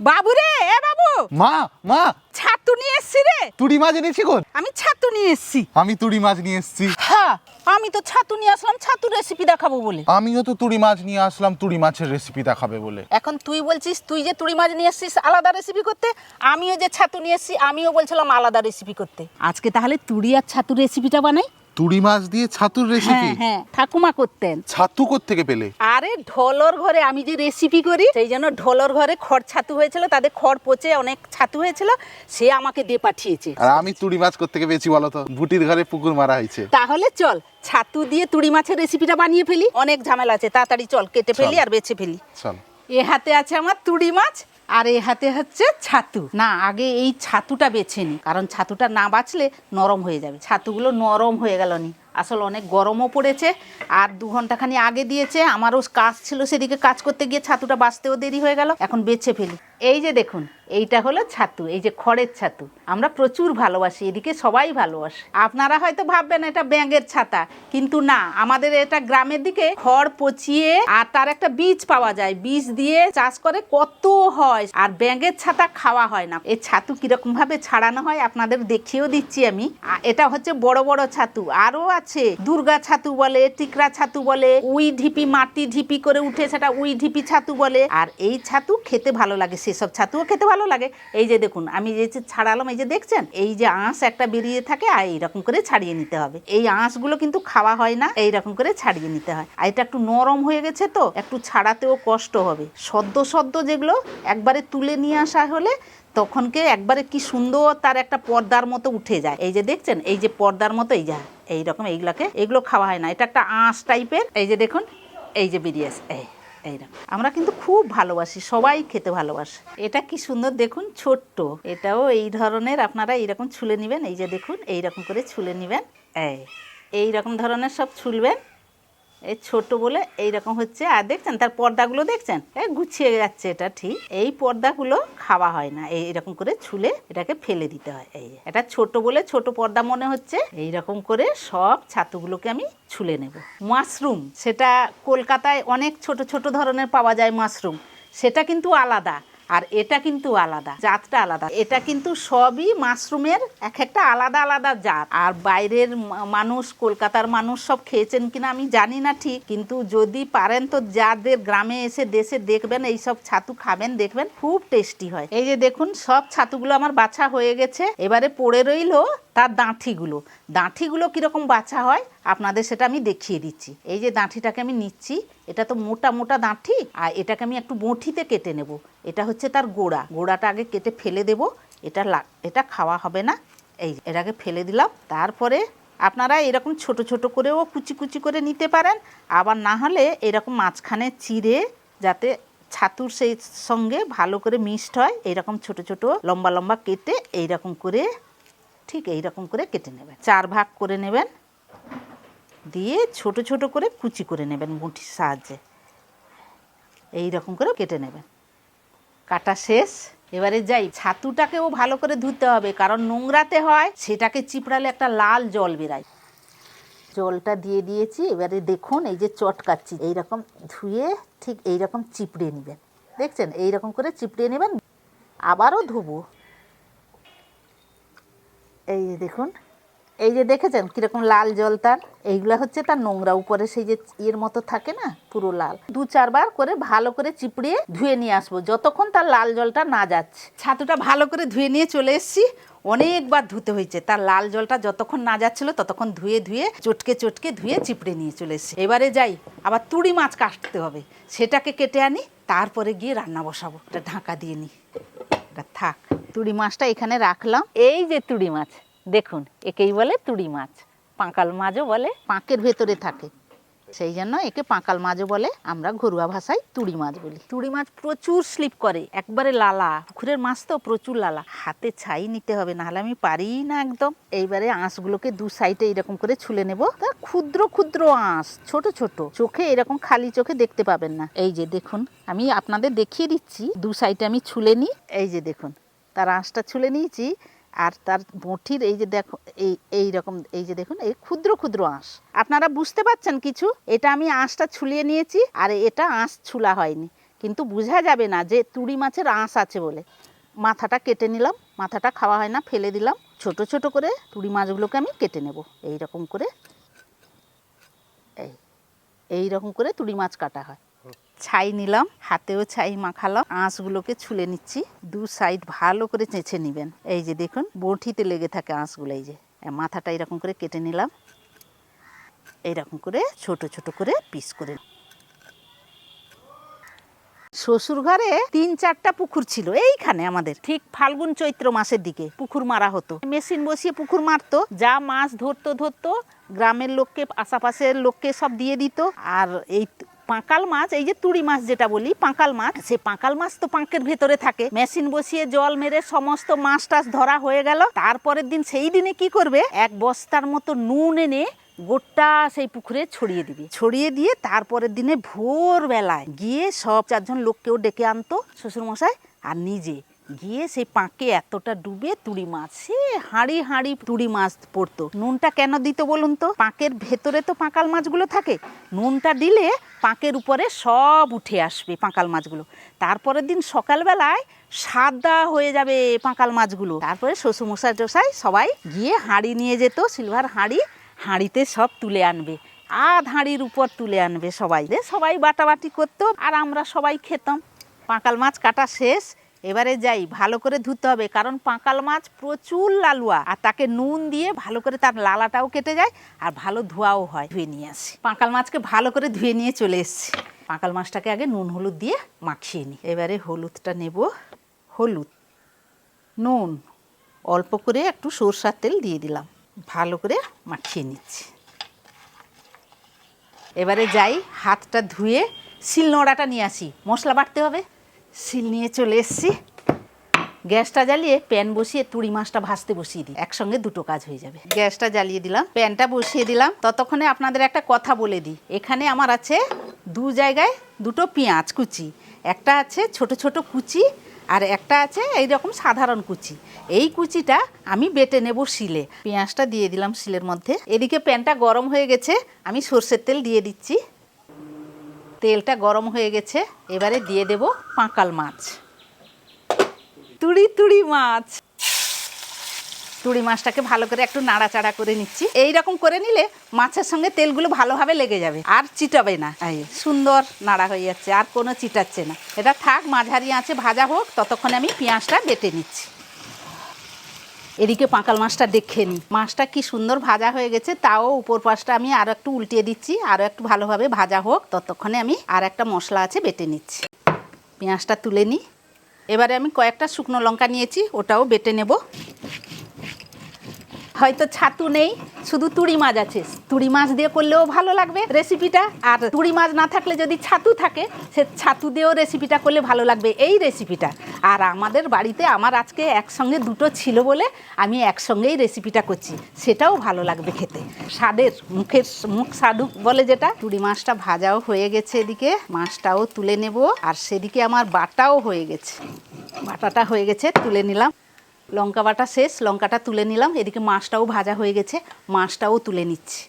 বাবু রে, এ বাবু, মা মা ছাতু নিয়ে এসছি রে। তুড়ি মাছ এনেছি কোন? আমি ছাতু নিয়ে এসছি। আমি তুড়ি মাছ নিয়ে এসেছি। হ্যাঁ, আমি তো ছাতু নিয়ে আসলাম ছাতু রেসিপি দেখাবো বলে। আমিও তো তুড়ি মাছ নিয়ে আসলাম তুড়ি মাছের রেসিপি দেখাবে বলে। এখন তুই বলছিস তুই যে তুড়ি মাছ নিয়ে এসছিস আলাদা রেসিপি করতে, আমিও যে ছাতু নিয়ে এসছি আমিও বলছিলাম আলাদা রেসিপি করতে। আজকে তাহলে তুড়ি আর ছাতু রেসিপিটা বানাই। তুড়ি মাছ দিয়ে ছাতুর রেসিপি? হ্যাঁ হ্যাঁ, ঠাকুমা করতেন। ছাতু কোত্থেকে পেলে? আরে ঢোলর ঘরে আমি যে রেসিপি করি সেই জন্য ঢোলর ঘরে খড় ছাতু হয়েছিল, তাদের খড় পচে অনেক ছাতু হয়েছিল, সে আমাকে দিয়ে পাঠিয়েছে। আর আমি তুড়ি মাছ কোত্থেকে পেয়েছি বলো তো? ভুটির ঘরে পুকুর মারা হয়েছে। তাহলে চল ছাতু দিয়ে তুড়ি মাছের রেসিপিটা বানিয়ে ফেলি, অনেক ঝামেলা আছে, তাড়াতাড়ি চল কেটে ফেলি আর বেছে ফেলি। চল। এ হাতে আছে আমার তুড়ি মাছ আর এ হাতে হচ্ছে ছাতু। না, আগে এই ছাতুটা বেছে নি, কারণ ছাতুটা না বাছলে নরম হয়ে যাবে। ছাতুগুলো নরম হয়ে গেল নি, আসলে অনেক গরমও পড়েছে আর 2 ঘন্টাখানি আগে দিয়েছে, আমারও কাজ ছিল সেদিকে, কাজ করতে গিয়ে ছাতুটা বাছতেও দেরি হয়ে গেল। এখন বেছে ফেলি। এই যে দেখুন, এইটা হলো ছাতু, এই যে খড়ের ছাতু। আমরা প্রচুর ভালোবাসি, এদিকে সবাই ভালোবাসে। আপনারা হয়তো ভাববেন এটা ব্যাঙের ছাতা, কিন্তু না, আমাদের এটা গ্রামের দিকে খড় পচিয়ে আর তার একটা বীজ পাওয়া যায়, বীজ দিয়ে চাষ করে কত হয়, আর ব্যাঙের ছাতা খাওয়া হয় না। এই ছাতু কিরকম ভাবে ছাড়ানো হয় আপনাদের দেখিয়েও দিচ্ছি আমি। এটা হচ্ছে বড় বড় ছাতু, আরো আছে দুর্গা ছাতু বলে, টিকরা ছাতু বলে, উই ঢিপি, মাটি ঢিপি করে উঠে সেটা উই ঢিপি ছাতু বলে। আর এই ছাতু খেতে ভালো লাগে, সেসব ছাতুও খেতে ভালো লাগে। এই যে দেখুন আমি যে ছাড়ালাম, এই যে দেখছেন, এই যে আঁশ একটা বেরিয়ে থাকে, আর এইরকম করে ছাড়িয়ে নিতে হবে। এই আঁশগুলো কিন্তু খাওয়া হয় না, এইরকম করে ছাড়িয়ে নিতে হয়। আর এটা একটু নরম হয়ে গেছে তো একটু ছাড়াতেও কষ্ট হবে। সদ্য সদ্য যেগুলো একবারে তুলে নিয়ে আসা হলে তখনকে একবারে কি সুন্দর তার একটা পর্দার মতো উঠে যায়। এই যে দেখছেন, এই যে পর্দার মতো, এই যা এইরকম, এইগুলো খাওয়া হয় না, এটা একটা আঁশ টাইপের। এই যে দেখুন, এই যে বেরিয়ে আসে, এইরকম। আমরা কিন্তু খুব ভালোবাসি, সবাই খেতে ভালোবাসে। এটা কি সুন্দর দেখুন, ছোট্ট। এটাও এই ধরনের আপনারা এইরকম ছুলে নেবেন। এই যে দেখুন, এইরকম করে ছুলে নেবেন, এইরকম ধরনের সব ছুলবেন। এই ছোট বলে এইরকম হচ্ছে। আর দেখছেন তার পর্দাগুলো দেখছেন, গুছিয়ে যাচ্ছে। এটা ঠিক, এই পর্দাগুলো খাওয়া হয় না, এইরকম করে ছুলে এটাকে ফেলে দিতে হয়। এই এটা ছোট বলে ছোট পর্দা মনে হচ্ছে। এইরকম করে সব ছাতুগুলোকে আমি ছুলে নেব। মাশরুম, সেটা কলকাতায় অনেক ছোট ছোট ধরনের পাওয়া যায় মাশরুম, সেটা কিন্তু আলাদা, আর এটা কিন্তু আলাদা, জাতটা আলাদা। এটা কিন্তু সবই মাশরুমের এক একটা আলাদা আলাদা জাত। আর বাইরের মানুষ, কলকাতার মানুষ সব খেয়েছেন কিনা আমি জানি না ঠিক, কিন্তু যদি পারেন তো যাদের গ্রামে এসে দেশে দেখবেন এইসব ছাতু খাবেন, দেখবেন খুব টেস্টি হয়। এই যে দেখুন সব ছাতুগুলো আমার বাছা হয়ে গেছে, এবারে পড়ে রইল তার দাঁঠিগুলো। দাঁঠিগুলো কিরকম বাছা হয় আপনাদের সেটা আমি দেখিয়ে দিচ্ছি। এই যে দাঁঠিটাকে আমি নিচ্ছি, এটা তো মোটা মোটা দাঁঠি, আর এটাকে আমি একটু বঁঠিতে কেটে নেব। এটা হচ্ছে তার গোড়াটা আগে কেটে ফেলে দেব, এটা খাওয়া হবে না। এই এটাকে ফেলে দিলাম। তারপরে আপনারা এরকম ছোট ছোট করেও কুচি কুচি করে নিতে পারেন, আবার না হলে এরকম মাঝখানে চিড়ে, যাতে ছাতুর সেই সঙ্গে ভালো করে মিক্সড হয়, এইরকম ছোট ছোট লম্বা লম্বা কেটে এইরকম করে, ঠিক এইরকম করে কেটে নেবেন। 4 ভাগ করে নেবেন, দিয়ে ছোট ছোট করে কুচি করে নেবেন মুঠির সাহায্যে। এইরকম করে কেটে নেবেন। কাটা শেষ। এবারে যাই, ছাতুটাকেও ভালো করে ধুতে হবে, কারণ নোংরাতে হয়, সেটাকে চিপড়ালে একটা লাল জল বেরায়। জলটা দিয়ে দিয়েছি। এবারে দেখুন এই যে চটকাচ্ছি, এইরকম ধুয়ে ঠিক এইরকম চিপড়ে নেবেন। দেখছেন, এইরকম করে চিপড়ে নেবেন। আবারও ধুবো। এই যে দেখুন, এই যে দেখেছেন কিরকম লাল জল তার, এইগুলা হচ্ছে তার নোংরা, উপরে সেই যে ইয়ের মতো থাকে না, পুরো লাল। 2-4 বার করে ভালো করে চিপড়িয়ে ধুয়ে নিয়ে আসবো, যতক্ষণ তার লাল জলটা না যাচ্ছে। ছাতুটা ভালো করে ধুয়ে নিয়ে চলে এসেছি, অনেকবার ধুতে হয়েছে, তার লাল জলটা যতক্ষণ না যাচ্ছিল ততক্ষণ ধুয়ে চটকে ধুয়ে চিপড়ে নিয়ে চলে এসেছি। এবারে যাই, আবার তুড়ি মাছ কাটতে হবে, সেটাকে কেটে আনি, তারপরে গিয়ে রান্না বসাবো। এটা ঢাকা দিয়ে নিই, এটা থাক। তুড়ি মাছটা এখানে রাখলাম। এই যে তুড়ি মাছ দেখুন, একেই বলে তুড়ি মাছ, পাঁকাল মাছও বলে, পাঁকের ভেতরে থাকে, সেই জন্য একে পাঁকাল মাছও বলে, আমরা ঘরোয়া ভাষায় তুড়ি মাছ বলি। তুড়ি মাছ প্রচুর স্লিপ করে, একবারে লালা, পুকুরের মাছ তো প্রচুর লালা, হাতে ছাই নিতে হবে, নাহলে আমি পারি না একদম। এইবারে আঁশগুলোকে 2 সাইডে এরকম করে ছুলে নেব। তার ক্ষুদ্র ক্ষুদ্র আঁশ, ছোট ছোট, চোখে এরকম খালি চোখে দেখতে পাবেন না। এই যে দেখুন, আমি আপনাদের দেখিয়ে দিচ্ছি, 2 সাইডে আমি ছুলে নিই। এই যে দেখুন, তার আঁশটা ছুলে নিয়েছি, আর তার বঁঠির এই যে দেখো, এইরকম, এই যে দেখুন, এই ক্ষুদ্র ক্ষুদ্র আঁশ। আপনারা বুঝতে পারছেন কিছু? এটা আমি আঁশটা ছুলিয়ে নিয়েছি, আর এটা আঁশ ছুলা হয়নি, কিন্তু বোঝা যাবে না যে তুড়ি মাছের আঁশ আছে বলে। মাথাটা কেটে নিলাম, মাথাটা খাওয়া হয় না, ফেলে দিলাম। ছোট ছোট করে তুড়ি মাছগুলোকে আমি কেটে নেব এইরকম করে। এইরকম করে তুড়ি মাছ কাটা হয়। ছাই নিলাম, হাতেও ছাই মাখালাম, আঁশগুলোকে ছুলে নিচ্ছি। দু সাইড ভালো করে চেঁচে নেবেন। এই যে দেখুন বঁঠিতে লেগে থাকে আঁশগুলো। এই যে মাথাটা এরকম করে কেটে নিলাম, এইরকম করে ছোট ছোট করে পিস করে। শ্বশুর ঘরে 3-4টা পুকুর ছিল এইখানে আমাদের, ঠিক ফাল্গুন চৈত্র মাসের দিকে পুকুর মারা হতো। মেশিন বসিয়ে পুকুর মারতো, যা মাছ ধরতো গ্রামের লোককে, আশেপাশের লোককে সব দিয়ে দিত। আর এই পাঁকাল মাছ, এই যে তুড়ি মাছ যেটা বলি পাঁকাল মাছ, সে পাঁকাল মাছ তো পাঁকের ভেতরে থাকে। মেশিন বসিয়ে জল মেরে সমস্ত মাছ টাছ ধরা হয়ে গেল। তারপরের দিন, সেই দিনে কি করবে, 1 বস্তার মতো নুন এনে গোটা সেই পুকুরে ছড়িয়ে দিবে। ছড়িয়ে দিয়ে তারপরের দিনে ভোরবেলায় গিয়ে সব 4জন লোককেও ডেকে আনতো শ্বশুরমশাই, আর নিজে গিয়ে সেই পাঁকে এতটা ডুবে তুড়ি মাছ, সে হাঁড়ি হাঁড়ি তুড়ি মাছ পড়তো। নুনটা কেন দিত বলুন তো? পাঁকের ভেতরে তো পাঁকাল মাছগুলো থাকে, নুনটা দিলে পাঁকের উপরে সব উঠে আসবে পাঁকাল মাছগুলো। তারপরের দিন সকালবেলায় সাদা হয়ে যাবে পাঁকাল মাছগুলো। তারপরে শ্বশুরমশাই টশাই সবাই গিয়ে হাঁড়ি নিয়ে যেত, সিলভার হাঁড়ি, হাঁড়িতে সব তুলে আনবে, হাঁড়ির উপর তুলে আনবে সবাই। সবাই বাটাবাটি করতো আর আমরা সবাই খেতাম। পাঁকাল মাছ কাটা শেষ, এবারে যাই, ভালো করে ধুতে হবে, কারণ পাঁকাল মাছ প্রচুর লালুয়া, আর তাকে নুন দিয়ে ভালো করে তার লালাটাও কেটে যায় আর ভালো ধোয়াও হয়। ধুয়ে নিয়ে আসি পাঁকাল মাছকে, ভালো করে ধুয়ে নিয়ে চলে এসেছি। পাঁকাল মাছটাকে আগে নুন হলুদ দিয়ে মাখিয়ে নিই। এবারে হলুদটা নেব, হলুদ, নুন, অল্প করে একটু সরষার তেল দিয়ে দিলাম, ভালো করে মাখিয়ে নিচ্ছি। এবারে যাই, হাতটা ধুয়ে শিলনোড়াটা নিয়ে আসি, মশলা বাটতে হবে। শিল নিয়ে চলে এসেছি, গ্যাসটা জ্বালিয়ে প্যান বসিয়ে তুড়ি মাছটা ভাজতে বসিয়ে দিই, একসঙ্গে দুটো কাজ হয়ে যাবে। গ্যাসটা জ্বালিয়ে দিলাম, প্যানটা বসিয়ে দিলাম। ততক্ষণে আপনাদের একটা কথা বলে দিই, এখানে আমার আছে 2 জায়গায় 2টো পেঁয়াজ কুচি, একটা আছে ছোট ছোট কুচি, আর একটা আছে এইরকম সাধারণ কুচি। এই কুচিটা আমি বেটে নেব শিলে। পেঁয়াজটা দিয়ে দিলাম শিলের মধ্যে। এদিকে প্যানটা গরম হয়ে গেছে, আমি সর্ষের তেল দিয়ে দিচ্ছি। তেলটা গরম হয়ে গেছে, এবারে দিয়ে দেব পাঁকাল মাছ, তুড়ি মাছ। তুড়ি মাছটাকে ভালো করে একটু নাড়াচাড়া করে নিচ্ছি। এইরকম করে নিলে মাছের সঙ্গে তেলগুলো ভালোভাবে লেগে যাবে আর চিটাবে না। এই সুন্দর নাড়া হয়ে যাচ্ছে, আর কোনো চিটাচ্ছে না। এটা থাক, মাঝারি আঁচে ভাজা হোক, ততক্ষণে আমি পেঁয়াজটা বেটে নিচ্ছি। এদিকে পাঁকাল মাছটা দেখে নিই, মাছটা কি সুন্দর ভাজা হয়ে গেছে। তাও উপর পাশটা আমি আরও একটু উল্টিয়ে দিচ্ছি, আরও একটু ভালোভাবে ভাজা হোক, ততক্ষণে আমি আর একটা মশলা আছে বেটে নিচ্ছি। পেঁয়াজটা তুলে নিই। এবারে আমি কয়েকটা শুকনো লঙ্কা নিয়েছি, ওটাও বেটে নেব। হয়তো ছাতু নেই, শুধু তুড়ি মাছ আছে, তুড়ি মাছ দিয়ে করলেও ভালো লাগবে রেসিপিটা। আর তুড়ি মাছ না থাকলে যদি ছাতু থাকে, সে ছাতু দিয়েও রেসিপিটা করলে ভালো লাগবে এই রেসিপিটা। আর আমাদের বাড়িতে আমার আজকে একসঙ্গে 2টো ছিল বলে আমি একসঙ্গেই রেসিপিটা করছি, সেটাও ভালো লাগবে খেতে। স্বাদের মুখ স্বাদু বলে যেটা। তুড়ি মাছটা ভাজাও হয়ে গেছে, এদিকে মাছটাও তুলে নেব। আর সেদিকে আমার বাটাও হয়ে গেছে, বাটাটা হয়ে গেছে, তুলে নিলাম। লঙ্কা বাটা শেষ, লঙ্কাটা তুলে নিলাম। এদিকে মাছটাও ভাজা হয়ে গেছে, মাছটাও তুলে নিচ্ছি।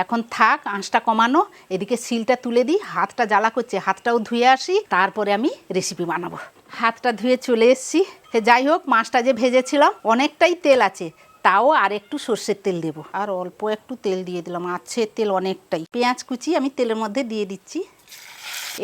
এখন থাক আঁচটা কমানো, এদিকে শিলটা তুলে দিই। হাতটা জ্বালা করছে, হাতটাও ধুয়ে আসি, তারপরে আমি রেসিপি বানাবো। হাতটা ধুয়ে চলে এসেছি। যাই হোক, মাছটা যে ভেজেছিলাম অনেকটাই তেল আছে, তাও আর একটু সর্ষের তেল দেব। আর অল্প একটু তেল দিয়ে দিলাম, আছে তেল অনেকটাই। পেঁয়াজ কুচি আমি তেলের মধ্যে দিয়ে দিচ্ছি।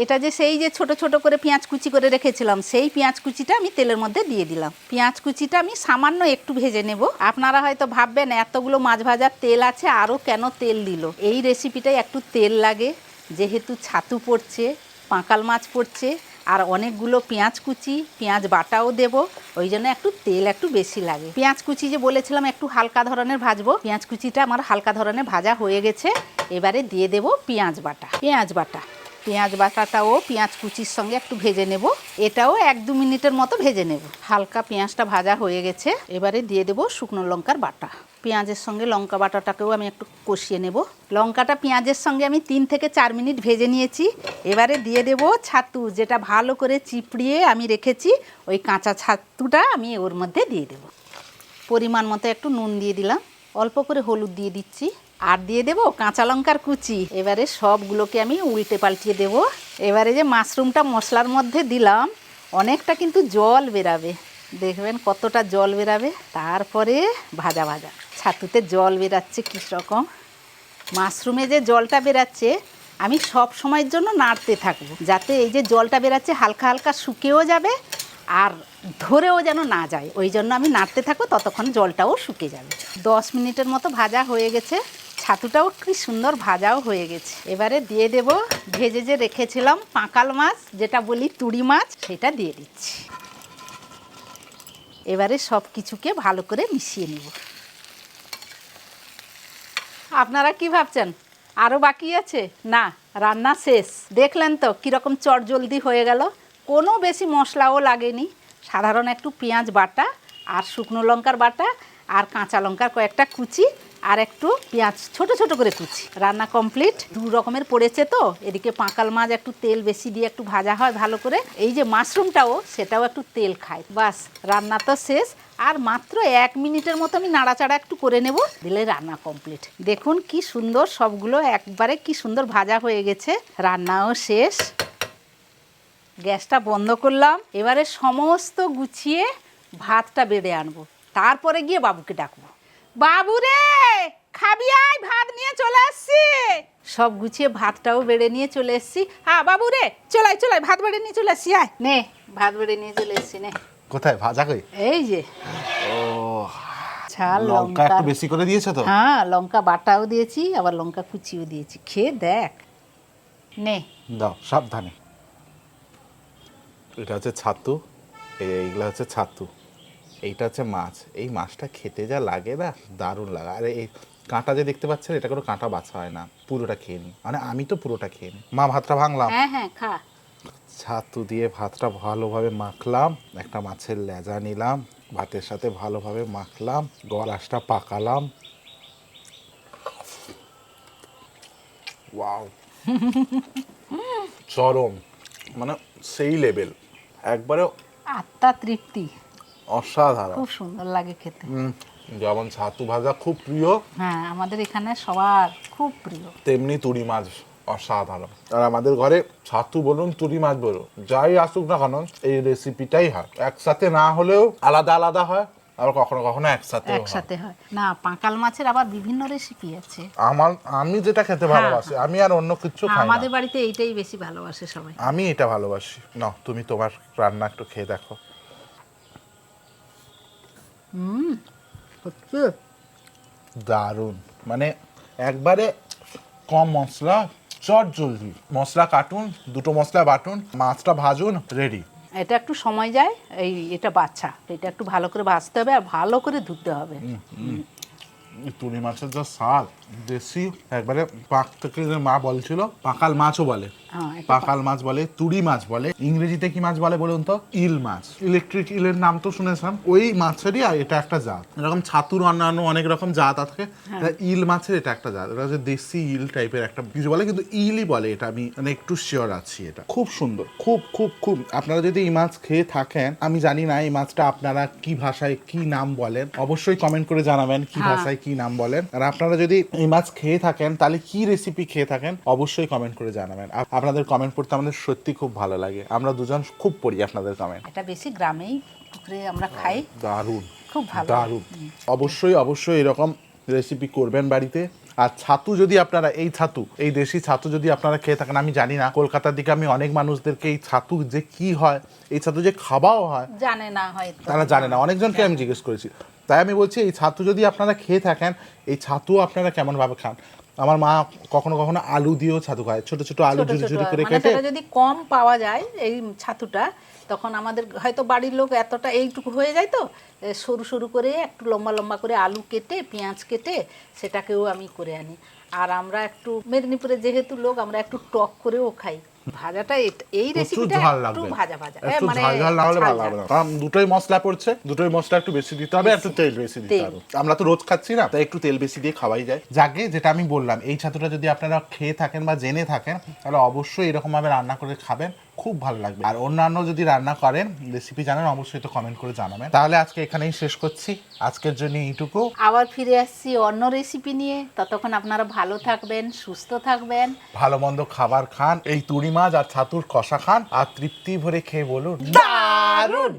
এটা যে সেই যে ছোট ছোট করে পেঁয়াজ কুচি করে রেখেছিলাম, সেই পেঁয়াজ কুচিটা আমি তেলের মধ্যে দিয়ে দিলাম। পেঁয়াজ কুচিটা আমি সামান্য একটু ভেজে নেব। আপনারা হয়তো ভাববেন এতগুলো মাছ ভাজার তেল আছে, আরও কেন তেল দিল। এই রেসিপিটায় একটু তেল লাগে, যেহেতু ছাতু পড়ছে, পাঁকাল মাছ পড়ছে, আর অনেকগুলো পেঁয়াজ কুচি, পেঁয়াজ বাটাও দেব, ওই জন্য একটু তেল একটু বেশি লাগে। পেঁয়াজ কুচি যে বলেছিলাম একটু হালকা ধরনের ভাজবো, পেঁয়াজ কুচিটা আমার হালকা ধরনের ভাজা হয়ে গেছে। এবারে দিয়ে দেব পেঁয়াজ বাটা। পেঁয়াজ বাটাটাও পেঁয়াজ কুচির সঙ্গে একটু ভেজে নেব, এটাও 1-2 মিনিটের মতো ভেজে নেব। হালকা পেঁয়াজটা ভাজা হয়ে গেছে, এবারে দিয়ে দেব শুকনো লঙ্কার বাটা। পেঁয়াজের সঙ্গে লঙ্কা বাটাটাকেও আমি একটু কষিয়ে নেব। লঙ্কাটা পেঁয়াজের সঙ্গে আমি 3 থেকে 4 মিনিট ভেজে নিয়েছি। এবারে দিয়ে দেব ছাতু, যেটা ভালো করে চিপড়িয়ে আমি রেখেছি, ওই কাঁচা ছাতুটা আমি ওর মধ্যে দিয়ে দেব। পরিমাণ মতো একটু নুন দিয়ে দিলাম, অল্প করে হলুদ দিয়ে দিচ্ছি, আর দিয়ে দেবো কাঁচা লঙ্কার কুচি। এবারে সবগুলোকে আমি উল্টে পাল্টিয়ে দেবো। এবারে যে মাশরুমটা মশলার মধ্যে দিলাম, অনেকটা কিন্তু জল বেরাবে, দেখবেন কতটা জল বেরাবে। তারপরে ভাজা ভাজা ছাতুতে জল বেরাচ্ছে কী রকম। মাশরুমে যে জলটা বেরাচ্ছে আমি সব সময়ের জন্য নাড়তে থাকবো, যাতে এই যে জলটা বেরাচ্ছে হালকা হালকা শুকিয়েও যাবে আর ধরেও যেন না যায়, ওই জন্য আমি নাড়তে থাকবো, ততক্ষণ জলটাও শুকিয়ে যাবে। 10 মিনিটের মতো ভাজা হয়ে গেছে, ছাতুটাও কি সুন্দর ভাজাও হয়ে গেছে। এবারে দিয়ে দেব ভেজে যে রেখেছিলাম পাঁকাল মাছ, যেটা বলি তুড়ি মাছ, সেটা দিয়ে দিচ্ছি। এবারে সব কিছুকে ভালো করে মিশিয়ে নেব। আপনারা কি ভাবছেন আরও বাকি আছে? না, রান্না শেষ। দেখলেন তো কীরকম চটজলদি হয়ে গেল, কোনো বেশি মশলাও লাগেনি। সাধারণ একটু পেঁয়াজ বাটা আর শুকনো লঙ্কার বাটা আর কাঁচা লঙ্কার কয়েকটা কুচি আর একটু পেঁয়াজ ছোট ছোট করে কুচি, রান্না কমপ্লিট। 2 রকমের পড়েছে তো, এদিকে পাঁকাল মাছ একটু তেল বেশি দিয়ে একটু ভাজা হয় ভালো করে, এই যে মাশরুমটাও সেটাও একটু তেল খায়। বাস, রান্না তো শেষ। আর মাত্র 1 মিনিটের মতো আমি নাড়াচাড়া একটু করে নেব, দিলে রান্না কমপ্লিট। দেখুন কি সুন্দর সবগুলো একবারে কি সুন্দর ভাজা হয়ে গেছে, রান্নাও শেষ। গ্যাসটা বন্ধ করলাম। এবারে সমস্ত গুছিয়ে ভাতটা বেড়ে আনবো, তারপরে গিয়ে বাবুকে ডাকবো। বাবু রে, খাবি আয়, ভাত নিয়ে চলে আসছি। সব গুছিয়ে ভাতটাও বেড়ে নিয়ে চলে এসছি। হ্যাঁ বাবু রে, চলাই চলাই, ভাত বেড়ে নিয়ে চলে আসছি। আয় নে, ভাত বেড়ে নিয়ে চলে এসছি নে। কোথায় ভাজা কই? এই যে। ও, ঝাল লঙ্কা একটু বেশি করে দিয়েছো তো? হ্যাঁ, লঙ্কা বাটাও দিয়েছি, আবার লঙ্কা কুচিও দিয়েছি, খেয়ে দেখ। নে দাও, সাবধানে। এটা হচ্ছে ছাতু, এইগুলো হচ্ছে ছাতু, এইটা হচ্ছে মাছ। এই মাছটা খেতে যা লাগে না, দারুণ লাগে। আরে এই কাঁটা যে দেখতে পাচ্ছেন, এটা কোনো কাঁটা বাছা হয় না, পুরোটা খেয়ে নিই। মানে আমি তো পুরোটা খেয়ে নিই। মা, ভাতটা ভাঙলাম। হ্যাঁ হ্যাঁ, খা। ছাতু দিয়ে ভাতটা ভালোভাবে মাখলাম, একটা মাছের লেজা নিলাম, ভাতের সাথে ভালোভাবে মাখলাম, গলাশটা পাকালাম। ওয়াও, চরম, মানে সেই লেভেল, একবারে আত্মা তৃপ্তি, অসাধারণ, খুব সুন্দর লাগে খেতে। যেমন ছাতু ভাজা খুব প্রিয়, হ্যাঁ, আমাদের এখানে সবার খুব প্রিয়, তেমনি তুড়ি মাছ অসাধারণ। আর আমাদের ঘরে ছাতু বলুন, তুড়ি মাছ বলুন, যাই আসুক না কেন, এই রেসিপিটাই হয়। একসাথে না হলেও আলাদা আলাদা হয়, আবার কখনো কখনো একসাথে হয়। না, পাঁকাল মাছের আবার বিভিন্ন রেসিপি আছে। আমি যেটা খেতে ভালোবাসি, আমি আর অন্য কিছু খাই না। আমাদের বাড়িতে এইটাই বেশি ভালোবাসে সবাই। আমি এটা ভালোবাসি। না, তুমি তোমার রান্না একটু খেয়ে দেখো। দারুণ, মানে একবারে কম মশলা, চট জলদি। মশলা কাটুন, 2টো মশলা বাটুন, মাছটা ভাজুন, রেডি। এটা একটু সময় যায়, এটা বাচ্চা, এটা একটু ভালো করে ভাজতে হবে আর ভালো করে ধুতে হবে। তুড়ি মাছের যা স্বাদ, দেশি একবারে। পাক থেকে যে মা বলছিল, পাকাল মাছও বলে, পাকাল মাছ বলে, তুড়ি মাছ বলে। ইংরেজিতে কি মাছ বলে বলুন তো? ইল মাছ। ইলেকট্রিক ইলের নাম তো শুনেছেন, ওই মাছেরই এটা একটা জাত। এরকম ছাতুর অন্যান্য অনেক রকম জাত আছে, ইল মাছের এটা একটা জাত। এটা হচ্ছে দেশি ইল টাইপের একটা কিছু বলে, কিন্তু ইলই বলে এটা, আমি মানে একটু শিওর আছি। এটা খুব সুন্দর, খুব খুব খুব। আপনারা যদি এই মাছ খেয়ে থাকেন, আমি জানি না এই মাছটা আপনারা কি ভাষায় কি নাম বলেন, অবশ্যই কমেন্ট করে জানাবেন কি ভাষায় কি নাম বলেন। আর আপনারা যদি এই মাছ খেয়ে থাকেন, তাহলে কি রেসিপি খেয়ে থাকেন, অবশ্যই কমেন্ট করে জানাবেন। আপনাদের কমেন্ট পড়তে আমাদের সত্যি খুব ভালো লাগে, আমরা দুজন খুব পড়ি আপনাদের কমেন্ট। এটা বেশি গ্রামেই পুকুরে আমরা খাই। দারুণ, খুব ভালো, দারুণ। অবশ্যই অবশ্যই এরকম রেসিপি করবেন বাড়িতে। আর ছাতু যদি আপনারা, এই দেশি ছাতু যদি আপনারা খেয়ে থাকেন, আমি জানি না কলকাতার দিকে আমি অনেক মানুষদেরকে এই ছাতু যে কি হয়, এই ছাতু যে খাওয়াও হয়, জানে না, হয়তো তারা জানে না। অনেকজনকে আমি জিজ্ঞেস করেছি, তাই আমি বলছি এই ছাতু যদি আপনারা খেয়ে থাকেন, এই ছাতু আপনারা কেমন ভাবে খান। আমার মা কখনো কখনো আলু দিয়েও ছাতু খায়, ছোট ছোট আলু ঝুড়ি ঝুড়ি করে কেটে। যদি কম পাওয়া যায় এই ছাতুটা, তখন আমাদের হয়তো বাড়ির লোক এতটা এইটুকু হয়ে যায়, তো সরু সরু করে একটু লম্বা লম্বা করে আলু কেটে পেঁয়াজ কেটে সেটাকেও আমি করে আনি। আর আমরা একটু মেদিনীপুরে যেহেতু লোক, আমরা একটু টক করেও খাই। ভাজাটা এই রেসিপিটা একটু ভাজা ভাজা, মানে ঝাল না হলে ভালো হবে না, কারণ দুটোই মশলা পড়ছে, দুটোই মশলা একটু বেশি দিতে হবে, একটু তেল বেশি দিতে হবে। আমরা তো রোজ খাচ্ছি না, তাই একটু তেল বেশি দিয়ে খাওয়াই যায়। যাকে যেটা আমি বললাম, এই ছাতুটা যদি আপনারা খেয়ে থাকেন বা জেনে থাকেন, তাহলে অবশ্যই এরকম ভাবে রান্না করে খাবেন, খুব ভালো লাগবে। আর অন্যান্য যদি রান্না করেন রেসিপি জানেন অবশ্যই তো কমেন্ট করে জানাবেন। তাহলে আজকে এখানেই শেষ করছি, আজকের জন্য এইটুকু। আবার ফিরে আসছি অন্য রেসিপি নিয়ে, ততক্ষণ আপনারা ভালো থাকবেন, সুস্থ থাকবেন, ভালো মন্দ খাবার খান, এই তুড়ি মাছ আর ছাতুর কষা খান, আর তৃপ্তি ভরে খেয়ে বলুন দারুণ।